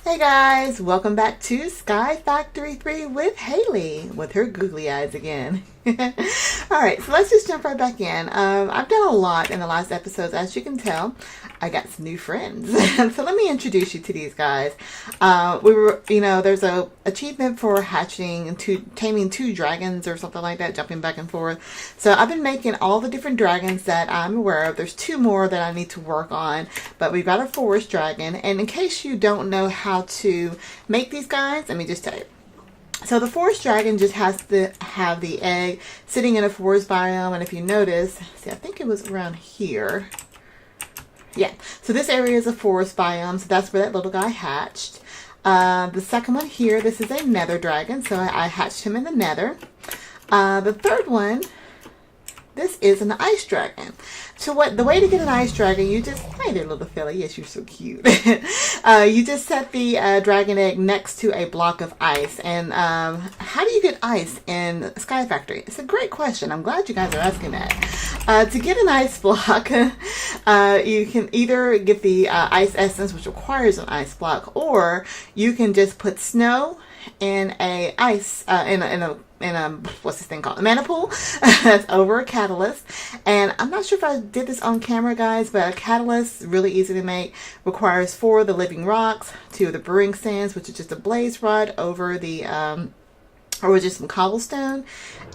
Hey guys, welcome back to SkyFactory 3 with Haley with her googly eyes again. Alright, so let's just jump right back in. I've done a lot in the last episodes, as you can tell. I got some new friends. So let me introduce you to these guys. There's a achievement for taming two dragons or something like that, jumping back and forth. So I've been making all the different dragons that I'm aware of. There's two more that I need to work on, but we've got a forest dragon. And in case you don't know how to make these guys, let me just tell you. So the forest dragon just has to have the egg sitting in a forest biome. And if you notice, see, I think it was around here. Yeah, so this area is a forest biome, so that's where that little guy hatched. The second one here, this is a nether dragon, so I hatched him in the nether. The third one, this is an ice dragon. So the way to get an ice dragon, you just, hi there little fella, yes you're so cute. You just set the dragon egg next to a block of ice. And how do you get ice in SkyFactory? It's a great question. I'm glad you guys are asking that. To get an ice block, you can either get the ice essence, which requires an ice block, or you can just put snow in a ice in a what's this thing called, a mana pool. That's over a catalyst. And I'm not sure if I did this on camera, guys, but a catalyst, really easy to make, requires 4 of the living rocks, 2 of the brewing sands, which is just a blaze rod, over the or just some cobblestone,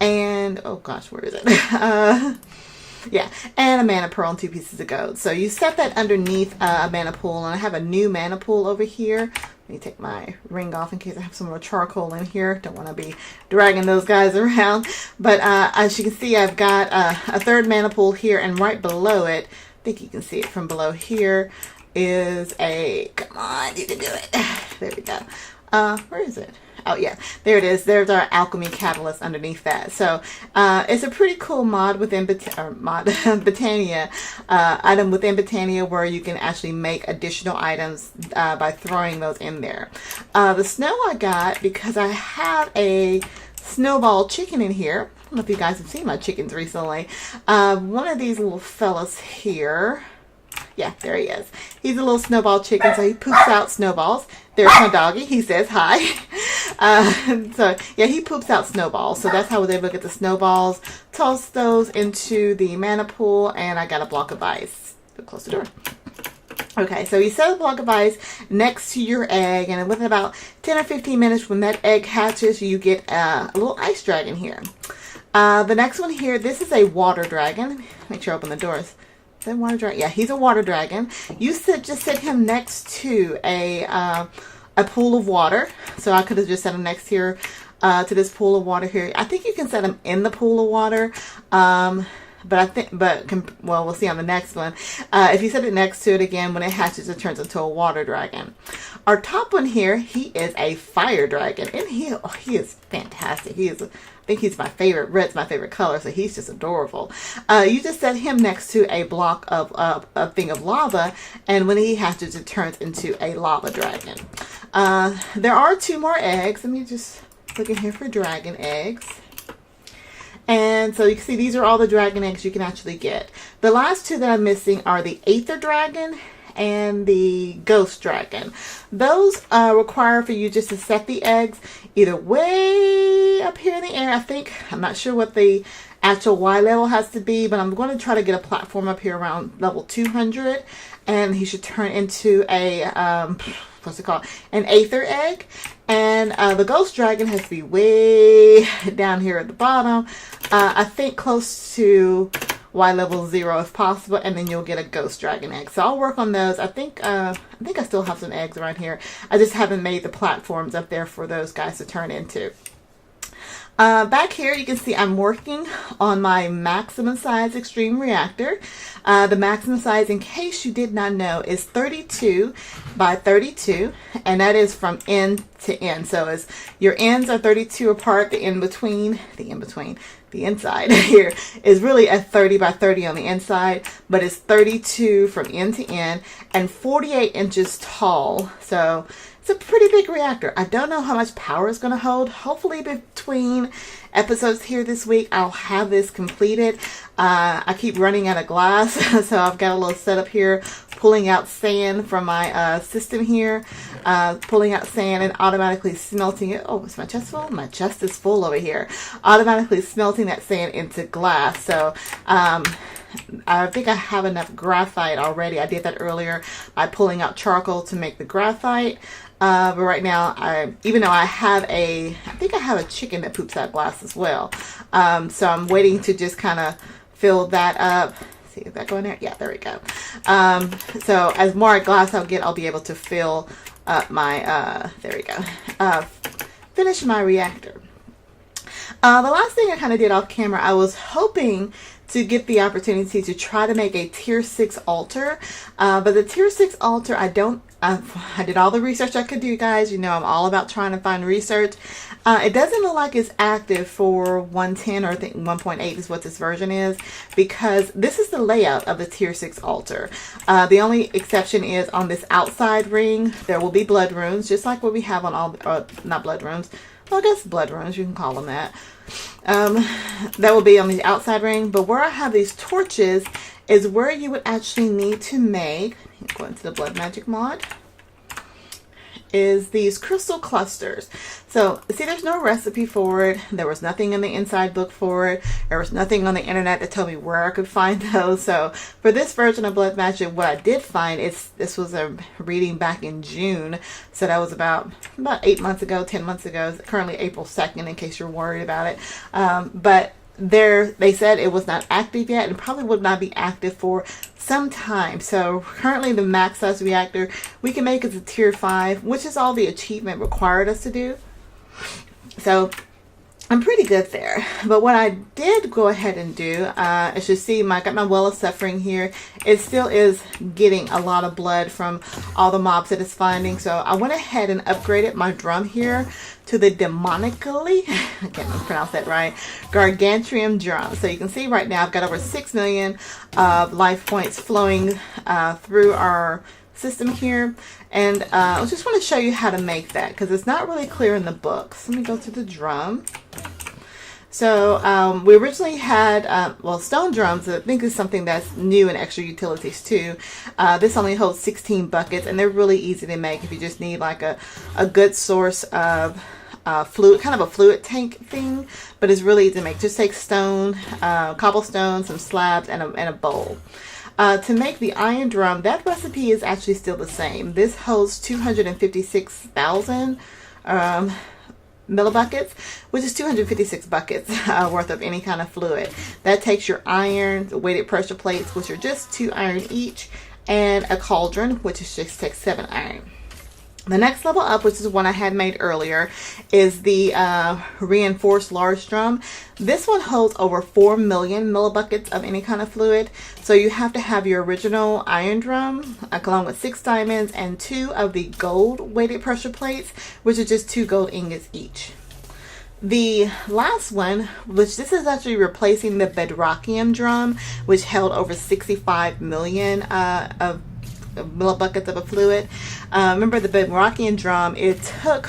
and oh gosh, where is it? Yeah, and a mana pearl and 2 pieces of gold. So you set that underneath a mana pool, and I have a new mana pool over here. Let me take my ring off in case I have some more charcoal in here. Don't want to be dragging those guys around. But as you can see, I've got a third mana pool here, and right below it, I think you can see it from below here, is a, come on, you can do it. There we go. Where is it? Oh yeah, there it is. There's our alchemy catalyst underneath that. So it's a pretty cool mod within Botania, item within Botania, where you can actually make additional items by throwing those in there. The snow I got because I have a snowball chicken in here. I don't know if you guys have seen my chickens recently. One of these little fellas here. Yeah, there he is. He's a little snowball chicken, so he poops out snowballs. There's my doggy. He says hi. So, yeah, he poops out snowballs. So that's how I was able to get the snowballs. Toss those into the mana pool, and I got a block of ice. Close the door. Okay, so you set a block of ice next to your egg, and within about 10 or 15 minutes when that egg hatches, you get a little ice dragon here. The next one here, this is a water dragon. Make sure I open the doors. Is that water dragon? Yeah, he's a water dragon. You just set him next to a pool of water. So I could have just set him next here to this pool of water here. I think you can set him in the pool of water. Well, we'll see on the next one. If you set it next to it again, when it hatches, it turns into a water dragon. Our top one here, he is a fire dragon, and he is fantastic. I think he's my favorite. Red's my favorite color, so he's just adorable. You just set him next to a block of a thing of lava, and when he hatches, it turns into a lava dragon. There are 2 more eggs. Let me just look in here for dragon eggs. And so you can see these are all the dragon eggs you can actually get. The last 2 that I'm missing are the Aether Dragon and the Ghost Dragon. Those require for you just to set the eggs either way up here in the air. I'm not sure what the actual Y level has to be, but I'm going to try to get a platform up here around level 200, and he should turn into a what's it called, an Aether egg. And the Ghost Dragon has to be way down here at the bottom. I think close to Y level 0 if possible, and then you'll get a Ghost Dragon egg. So I'll work on those. I think I still have some eggs around here. I just haven't made the platforms up there for those guys to turn into. Back here, you can see I'm working on my maximum size extreme reactor. The maximum size, in case you did not know, is 32 by 32, and that is from end to end. So as your ends are 32 apart, the inside here is really a 30 by 30 on the inside, but it's 32 from end to end and 48 inches tall. So it's a pretty big reactor. I don't know how much power it's going to hold. Hopefully between episodes here this week, I'll have this completed. I keep running out of glass, so I've got a little setup here pulling out sand from my system here, pulling out sand and automatically smelting it. Oh, is my chest full? My chest is full over here. Automatically smelting that sand into glass. So I think I have enough graphite already. I did that earlier by pulling out charcoal to make the graphite. But right now, even though I think I have a chicken that poops out glass as well. So I'm waiting to just kind of fill that up. See if that go in there? Yeah, there we go. So as more glass I'll get, I'll be able to fill up my, there we go, finish my reactor. The last thing I kind of did off camera, I was hoping to get the opportunity to try to make a tier 6 altar. But the tier 6 altar, I did all the research I could do, guys. You know, I'm all about trying to find research. It doesn't look like it's active for 110, or I think 1.8 is what this version is, because this is the layout of the tier 6 altar. The only exception is on this outside ring, there will be blood runes, just like what we have on all, not blood runes, well, I guess blood runes, you can call them that. That will be on the outside ring, but where I have these torches is where you would actually need to make, go into the blood magic mod, is these crystal clusters. So see, there's no recipe for it. There was nothing in the inside book for it. There was nothing on the internet that told me where I could find those. So for this version of blood magic, what I did find is, this was a reading back in June, so that was about 8 months ago, 10 months ago. It's currently April 2nd, in case you're worried about it. But they said it was not active yet, and probably would not be active for some time. So currently the max size reactor we can make is a tier 5, which is all the achievement required us to do. So I'm pretty good there. But what I did go ahead and do, as you see, I got my well of suffering here. It still is getting a lot of blood from all the mobs that it's finding. So I went ahead and upgraded my drum here to the demonically, I can't pronounce that right, gargantuan drum. So you can see right now I've got over 6 million life points flowing through our system here. And I just want to show you how to make that, because it's not really clear in the books. Let me go to the drum. So we originally had, well, stone drums, I think is something that's new in extra utilities too. This only holds 16 buckets, and they're really easy to make if you just need like a good source of fluid, kind of a fluid tank thing, but it's really easy to make. Just take stone, cobblestone, some slabs, and a bowl. To make the iron drum, that recipe is actually still the same. This holds 256,000 millibuckets, which is 256 buckets worth of any kind of fluid. That takes your iron, the weighted pressure plates, which are just 2 iron each, and a cauldron, which is just takes 7 iron. The next level up, which is one I had made earlier, is the reinforced large drum. This one holds over 4 million millibuckets of any kind of fluid. So you have to have your original iron drum, along with 6 diamonds and 2 of the gold weighted pressure plates, which are just 2 gold ingots each. The last one, which this is actually replacing the bedrockium drum, which held over 65 million of millibuckets of a fluid. Remember the bedrockium drum, it took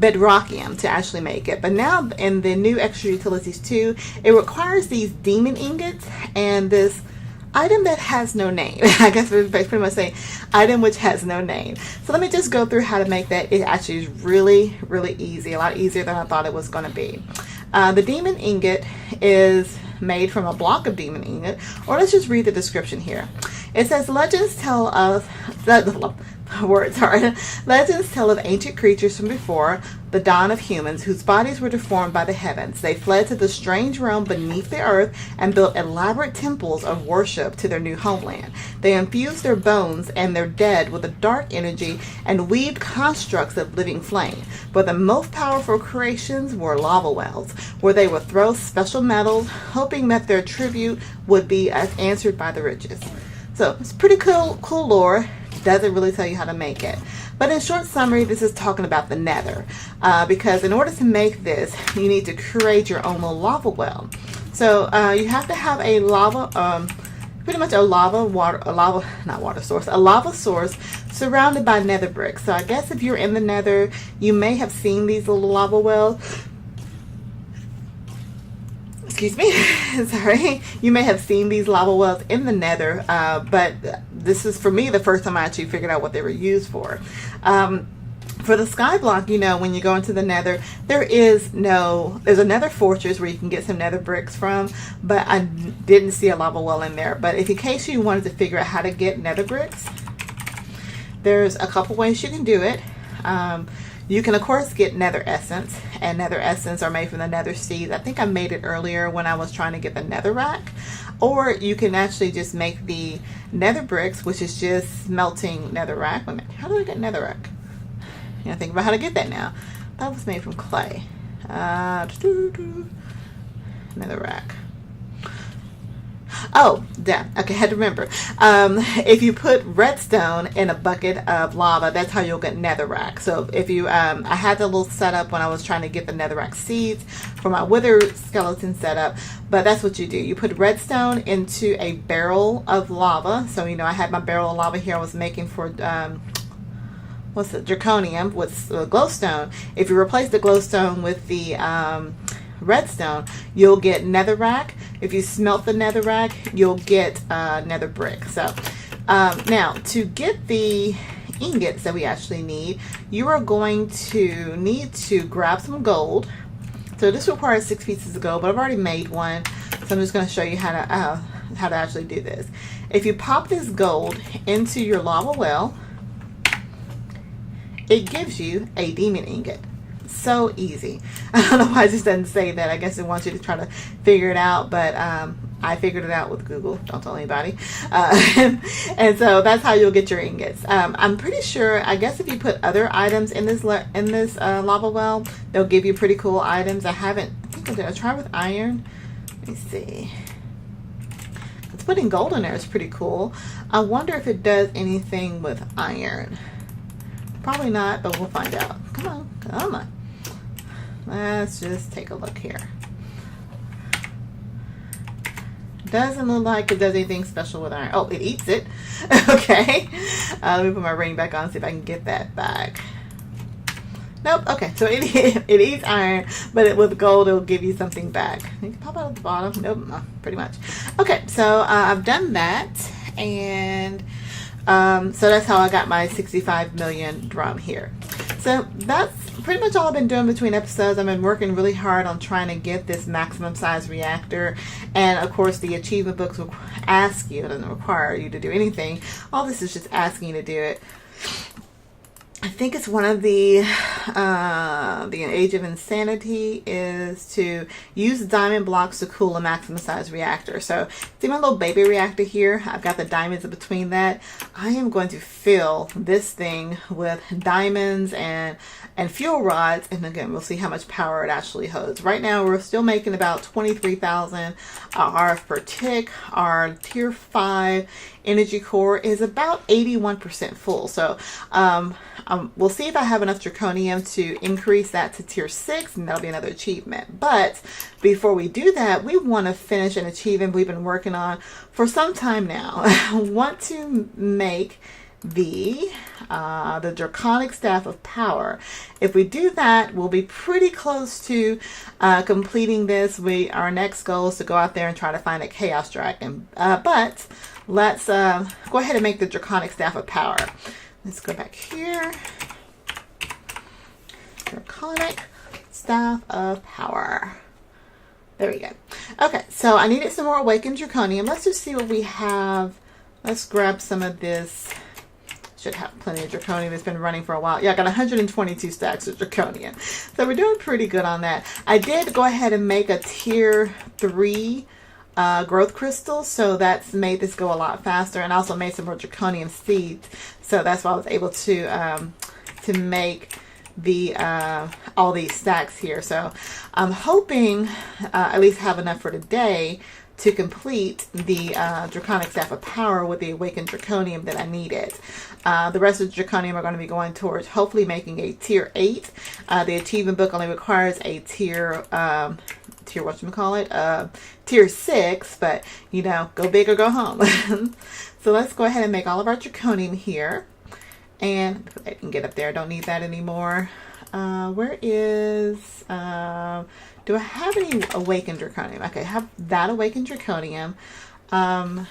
bedrockium to actually make it, but now in the new extra utilities 2, it requires these demon ingots and this item that has no name. I guess we're pretty much saying item which has no name. So let me just go through how to make that. It actually is really, really easy, a lot easier than I thought it was going to be. The demon ingot is made from a block of demon ingot, or let's just read the description here. It says, legends tell of legends tell of ancient creatures from before the dawn of humans, whose bodies were deformed by the heavens. They fled to the strange realm beneath the earth and built elaborate temples of worship to their new homeland. They infused their bones and their dead with a dark energy and weaved constructs of living flame. But the most powerful creations were lava wells, where they would throw special metals, hoping that their tribute would be answered by the richest. So it's pretty cool lore. Doesn't really tell you how to make it. But in short summary, this is talking about the nether. Because in order to make this, you need to create your own little lava well. So you have to have a lava, pretty much a lava source surrounded by nether bricks. So I guess if you're in the nether, you may have seen these little lava wells. excuse me, sorry, you may have seen these lava wells in the nether, but this is, for me, the first time I actually figured out what they were used for. For the sky block, you know, when you go into the nether, there's a nether fortress where you can get some nether bricks from, but I didn't see a lava well in there. But if in case you wanted to figure out how to get nether bricks, there's a couple ways you can do it. You can, of course, get nether essence, and nether essence are made from the nether seeds. I think I made it earlier when I was trying to get the nether rack. Or you can actually just make the nether bricks, which is just melting nether rack. Wait a minute, how do I get nether rack? You know, think about how to get that now. That was made from clay. Nether rack. Oh, yeah. Okay, I had to remember. If you put redstone in a bucket of lava, that's how you'll get netherrack. So if you, I had the little setup when I was trying to get the netherrack seeds for my wither skeleton setup, but that's what you do. You put redstone into a barrel of lava. So, you know, I had my barrel of lava here I was making for, what's it, Draconium with glowstone. If you replace the glowstone with the redstone, you'll get netherrack. If you smelt the netherrack, you'll get nether brick. So now to get the ingots that we actually need, you are going to need to grab some gold. So this requires 6 pieces of gold, but I've already made one, so I'm just going to show you how to actually do this. If you pop this gold into your lava well, it gives you a demon ingot. So easy. I don't know why it just doesn't say that. I guess it wants you to try to figure it out, but I figured it out with Google. Don't tell anybody. And so that's how you'll get your ingots. I'm pretty sure, I guess if you put other items in this lava well, they'll give you pretty cool items. I think I tried with iron. Let me see. It's putting gold in there is pretty cool. I wonder if it does anything with iron. Probably not, but we'll find out. Come on, come on. Let's just take a look here. Doesn't look like it does anything special with iron. Oh, it eats it. Okay. Let me put my ring back on, see if I can get that back. Nope. Okay, so it eats iron, but with gold, it'll give you something back. You can pop out at the bottom. Nope, no, pretty much. Okay, so I've done that, and so that's how I got my 65 million drum here. So that's pretty much all I've been doing between episodes. I've been working really hard on trying to get this maximum size reactor. And of course the achievement books will ask you, it doesn't require you to do anything. All this is just asking you to do it. I think it's one of the Age of Insanity is to use diamond blocks to cool a maximum size reactor. So see my little baby reactor here? I've got the diamonds in between that. I am going to fill this thing with diamonds and fuel rods, and again we'll see how much power it actually holds. Right now we're still making about 23,000 RF per tick. Our tier 5 energy core is about 81% full. So we'll see if I have enough draconium to increase that to tier 6, and that'll be another achievement. But before we do that, we want to finish an achievement we've been working on for some time now. I want to make the Draconic Staff of Power. If we do that, we'll be pretty close to completing this. Our next goal is to go out there and try to find a Chaos Dragon. But let's go ahead and make the Draconic Staff of Power. Let's go back here. Draconic Staff of Power. There we go. Okay, so I needed some more awakened draconium. Let's just see what we have. Let's grab some of this. Should have plenty of draconium. It's been running for a while. Yeah, I got 122 stacks of draconium. So we're doing pretty good on that. I did go ahead and make a tier 3 growth crystals, so that's made this go a lot faster, and also made some more draconium seeds. So that's why I was able to make the all these stacks here. So I'm hoping at least have enough for today to complete the Draconic Staff of Power with the Awakened Draconium that I needed. The rest of the Draconium are going to be going towards hopefully making a tier 8. The achievement book only requires a tier tier 6, but you know, go big or go home. So let's go ahead and make all of our draconium here, and I can get up there. I don't need that anymore. Where is, do I have any awakened draconium? Okay, I have that awakened draconium. Let's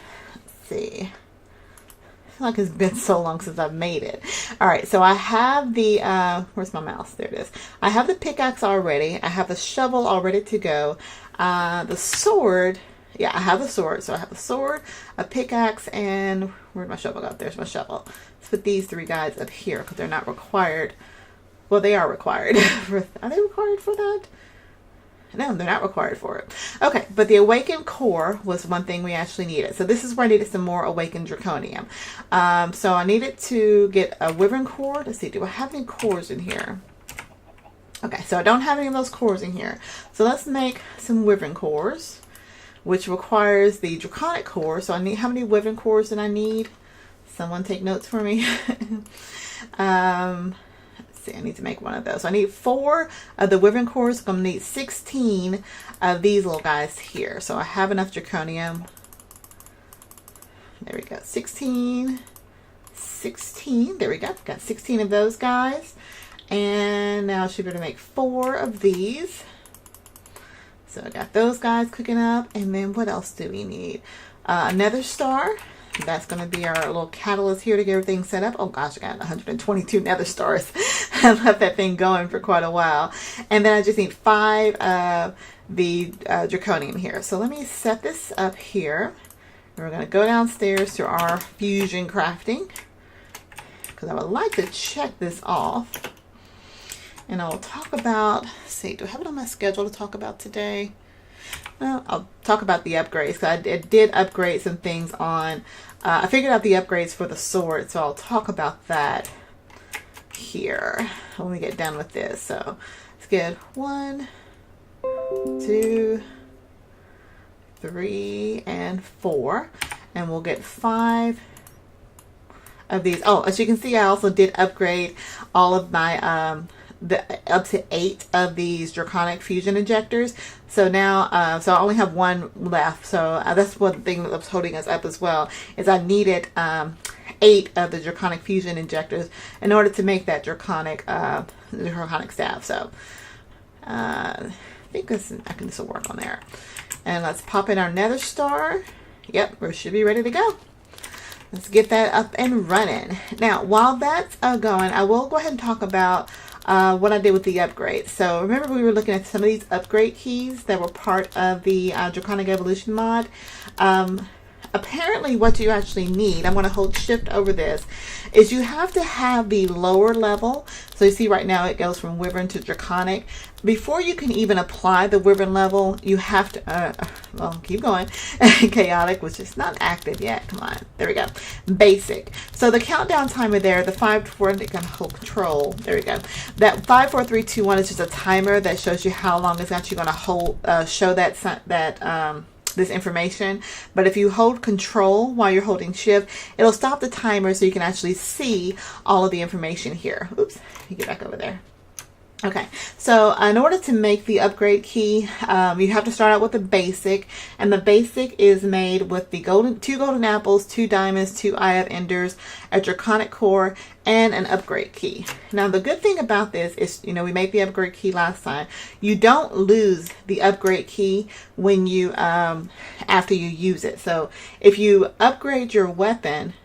see. I feel like it's been so long since I've made it. All right, so I have the, where's my mouse? There it is. I have the pickaxe already. I have the shovel all ready to go. The sword, yeah, I have the sword. So I have the sword, a pickaxe, and where'd my shovel go? There's my shovel. Let's put these three guys up here because they're not required. Well, they are required. Are they required for that? No, they're not required for it. Okay, but the awakened core was one thing we actually needed. So this is where I needed some more awakened draconium. So I needed to get a wyvern core. Let's see, do I have any cores in here? Okay, so I don't have any of those cores in here. So let's make some wyvern cores, which requires the draconic core. So I need, how many wyvern cores did I need? Someone take notes for me. See, I need to make one of those. So I need 4 of the wyvern cores. I'm going to need 16 of these little guys here. So I have enough draconium. There we go. 16. There we go. Got 16 of those guys. And now I should be able to make 4 of these. So I got those guys cooking up. And then what else do we need? Another star. That's going to be our little catalyst here to get everything set up. Oh gosh, I got 122 nether stars. I left that thing going for quite a while. And then I just need 5 of the draconium here. So let me set this up here. And we're going to go downstairs to our fusion crafting, because I would like to check this off. And I'll talk about, let's see, do I have it on my schedule to talk about today? Well, I'll talk about the upgrades, because I did upgrade some things on, I figured out the upgrades for the sword, so I'll talk about that here when we get done with this. So let's get 1, 2, 3, and 4, and we'll get 5 of these. Oh, as you can see, I also did upgrade all of my up to 8 of these Draconic fusion injectors. So now, so I only have 1 left. So that's one thing that's holding us up as well, is I needed 8 of the Draconic fusion injectors in order to make that Draconic staff. So I think I can just work on there. And let's pop in our nether star. Yep, we should be ready to go. Let's get that up and running. Now, while that's going, I will go ahead and talk about what I did with the upgrade. So remember, we were looking at some of these upgrade keys that were part of the Draconic Evolution mod. Apparently what you actually need, I'm going to hold shift over this, is you have to have the lower level. So you see right now it goes from wyvern to draconic. Before you can even apply the wyvern level, you have to, well, keep going. Chaotic, which is not active yet. Come on. There we go. Basic. So the countdown timer there, the 5, 4, I think I'm hold control. There we go. That 5, 4, 3, 2, 1 is just a timer that shows you how long it's actually going to hold, show that, this information. But if you hold control while you're holding shift, it'll stop the timer so you can actually see all of the information here. Oops, you get back over there. Okay, so in order to make the upgrade key, you have to start out with the basic, and the basic is made with the 2 golden apples, 2 diamonds, 2 eye of enders, a draconic core, and an upgrade key. Now the good thing about this is, you know, we made the upgrade key last time. You don't lose the upgrade key when you after you use it. So if you upgrade your weapon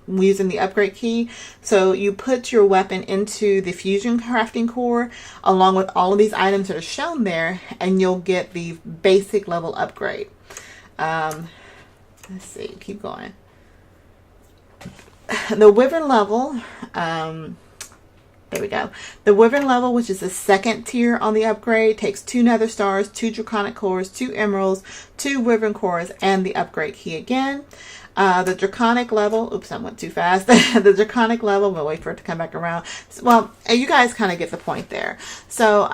using the upgrade key, so you put your weapon into the fusion crafting core along with all of these items that are shown there, and you'll get the basic level upgrade. Let's see, keep going. The wyvern level, there we go. The wyvern level, which is the second tier on the upgrade, takes 2 nether stars, 2 draconic cores, 2 emeralds, 2 wyvern cores, and the upgrade key again. The draconic level, oops, I went too fast. The draconic level, we'll wait for it to come back around. Well, you guys kind of get the point there. So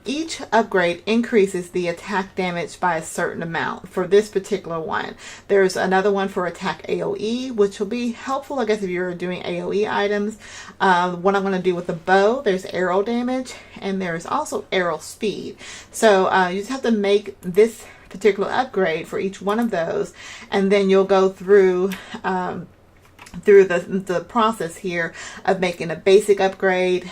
each upgrade increases the attack damage by a certain amount for this particular one. There's another one for attack AoE, which will be helpful, I guess, if you're doing AoE items. What I'm going to do with the bow, there's arrow damage, and there's also arrow speed. So you just have to make this particular upgrade for each one of those, and then you'll go through the process here of making a basic upgrade,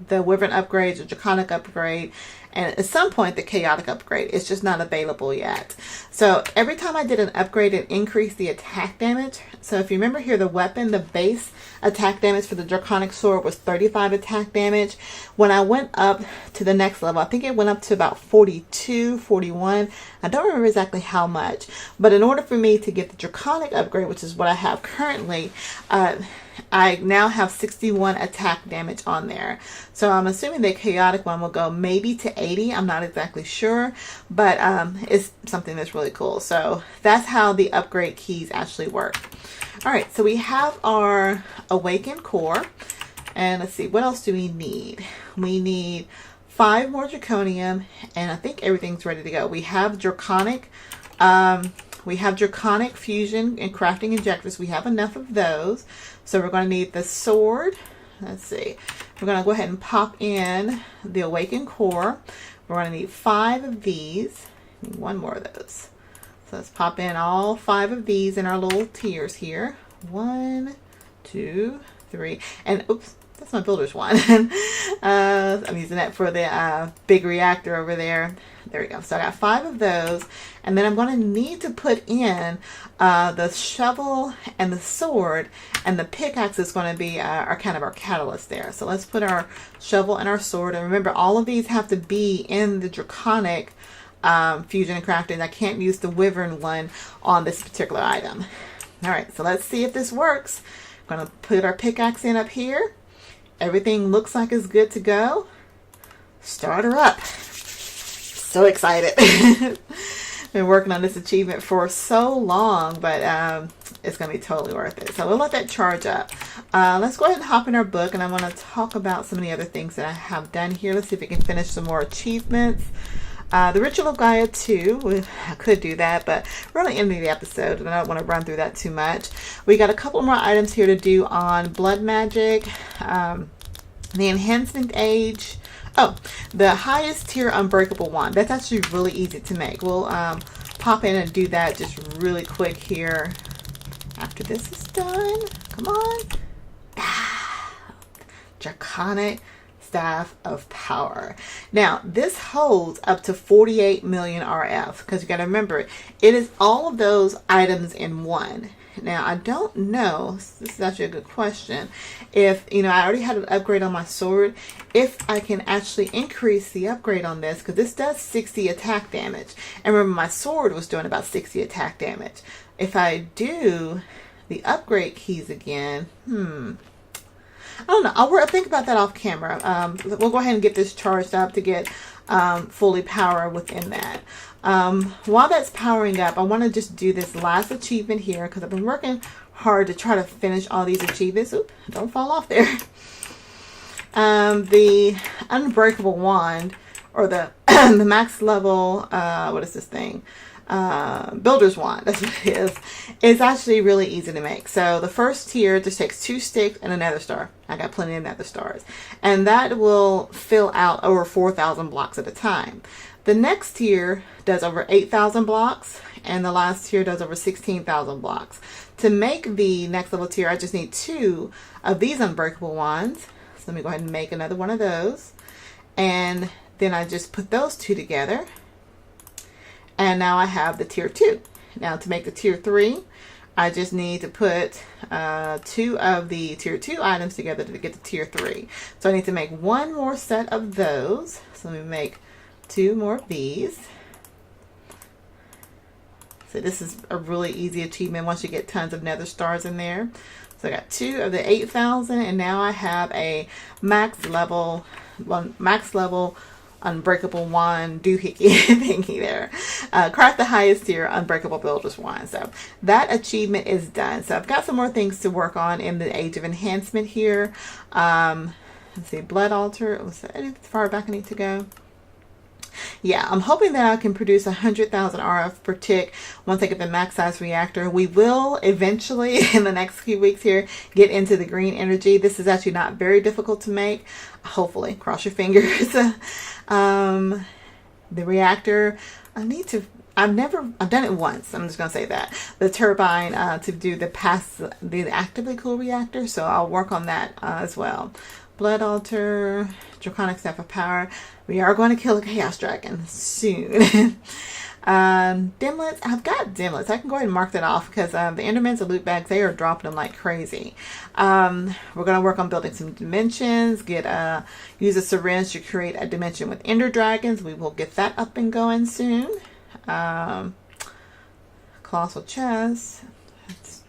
the Wyvern upgrade, the Draconic upgrade, and at some point the Chaotic upgrade. It's just not available yet. So every time I did an upgrade, it increased the attack damage. So if you remember here, the weapon, the base attack damage for the Draconic sword was 35 attack damage. When I went up to the next level, I think it went up to about 42, 41. I don't remember exactly how much. But in order for me to get the Draconic upgrade, which is what I have currently, I now have 61 attack damage on there. So I'm assuming the Chaotic one will go maybe to 80. I'm not exactly sure, but it's something that's really cool. So that's how the upgrade keys actually work. All right, so we have our Awakened Core. And let's see, what else do we need? We need 5 more Draconium, and I think everything's ready to go. We have Draconic. We have Draconic Fusion and Crafting Injectors. We have enough of those. So we're going to need the sword. Let's see. We're going to go ahead and pop in the Awakened Core. We're going to need 5 of these. One more of those. So let's pop in all 5 of these in our little tiers here. 1, 2, 3. And oops, that's my builder's one. I'm using that for the big reactor over there. There we go. So I got 5 of those. And then I'm going to need to put in the shovel and the sword, and the pickaxe is going to be our kind of our catalyst there. So let's put our shovel and our sword. And remember, all of these have to be in the Draconic Fusion and Crafting. I can't use the Wyvern one on this particular item. All right, so let's see if this works. I'm going to put our pickaxe in up here. Everything looks like it's good to go. Start her up. So excited. Been working on this achievement for so long, but it's going to be totally worth it. So we'll let that charge up. Let's go ahead and hop in our book, and I want to talk about some of the other things that I have done here. Let's see if we can finish some more achievements. The Ritual of Gaia 2, I could do that, but we're on the end of the episode, and I don't want to run through that too much. We got a couple more items here to do on blood magic, the enhancement age. Oh, the highest tier unbreakable wand. That's actually really easy to make. We'll pop in and do that just really quick here after this is done. Come on. Draconic Staff of Power. Now, this holds up to 48 million RF, because you got to remember, it is all of those items in one. Now, I don't know, this is actually a good question, if, I already had an upgrade on my sword, if I can actually increase the upgrade on this, because this does 60 attack damage. And remember, my sword was doing about 60 attack damage. If I do the upgrade keys again, I don't know. I'll think about that off camera. We'll go ahead and get this charged up to get fully power within that. While that's powering up, I want to just do this last achievement here, because I've been working hard to try to finish all these achievements. Oop, don't fall off there. The unbreakable wand, or the the max level, what is this thing? Builder's wand, that's what it is actually really easy to make. So the first tier just takes 2 sticks and a nether star. I got plenty of nether stars, and that will fill out over 4,000 blocks at a time. The next tier does over 8,000 blocks, and the last tier does over 16,000 blocks. To make the next level tier, I just need 2 of these unbreakable wands. So let me go ahead and make another one of those, and then I just put those 2 together. And now I have the tier 2. Now to make the tier 3, I just need to put 2 of the tier 2 items together to get the tier 3. So I need to make 1 more set of those. So let me make 2 more of these. So this is a really easy achievement once you get tons of nether stars in there. So I got 2 of the 8,000, and now I have a max level unbreakable wand doohickey thingy there. Craft the highest tier unbreakable builder's wand. So that achievement is done. So I've got some more things to work on in the Age of Enhancement here. Let's see, blood altar. Was that as far back I need to go? Yeah, I'm hoping that I can produce 100,000 RF per tick once I get the max size reactor. We will eventually, in the next few weeks here, get into the green energy. This is actually not very difficult to make. Hopefully, cross your fingers. The reactor, I need to I've done it once. I'm just going to say that. The turbine to do the actively cool reactor. So I'll work on that as well. Blood altar, Draconic staff of power. We are going to kill a chaos dragon soon. Dimlets. I've got dimlets. I can go ahead and mark that off because the Endermans and loot bags, they are dropping them like crazy. We're going to work on building some dimensions. Use a syringe to create a dimension with ender dragons. We will get that up and going soon. Colossal chest.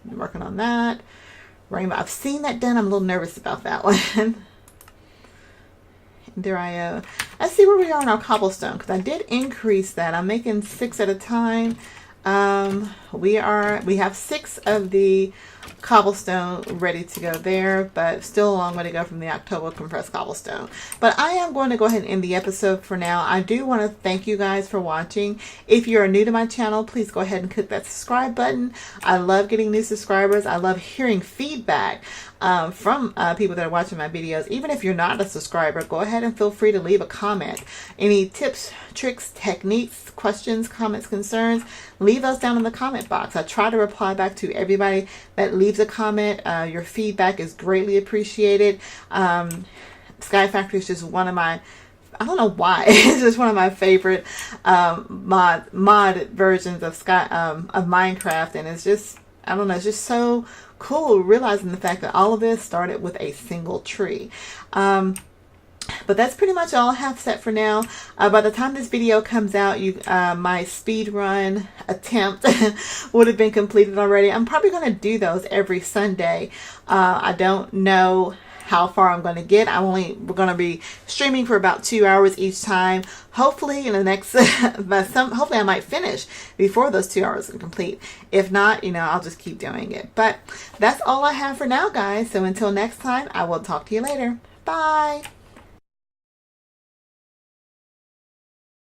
Working on that. Rainbow. I've seen that done. I'm a little nervous about that one. Let's see where we are on our cobblestone, because I did increase that. I'm making 6 at a time. We have 6 of the cobblestone ready to go there, but still a long way to go from the October compressed cobblestone. But I am going to go ahead and end the episode for now. I do want to thank you guys for watching. If you are new to my channel, please go ahead and click that subscribe button. I love getting new subscribers. I love hearing feedback from people that are watching my videos. Even if you're not a subscriber, go ahead and feel free to leave a comment. Any tips, tricks, techniques, questions, comments, concerns, leave those down in the comment box. I try to reply back to everybody that leaves a comment. Your feedback is greatly appreciated. SkyFactory is just one of my, I don't know why, it's just one of my favorite mod versions of Minecraft, and it's just, I don't know, it's just so cool realizing the fact that all of this started with a single tree. But that's pretty much all I have set for now. By the time this video comes out, my speed run attempt would have been completed already. I'm probably going to do those every Sunday. I don't know how far I'm going to get. We're going to be streaming for about 2 hours each time. Hopefully in the next, hopefully I might finish before those 2 hours are complete. If not, I'll just keep doing it. But that's all I have for now, guys. So until next time, I will talk to you later. Bye.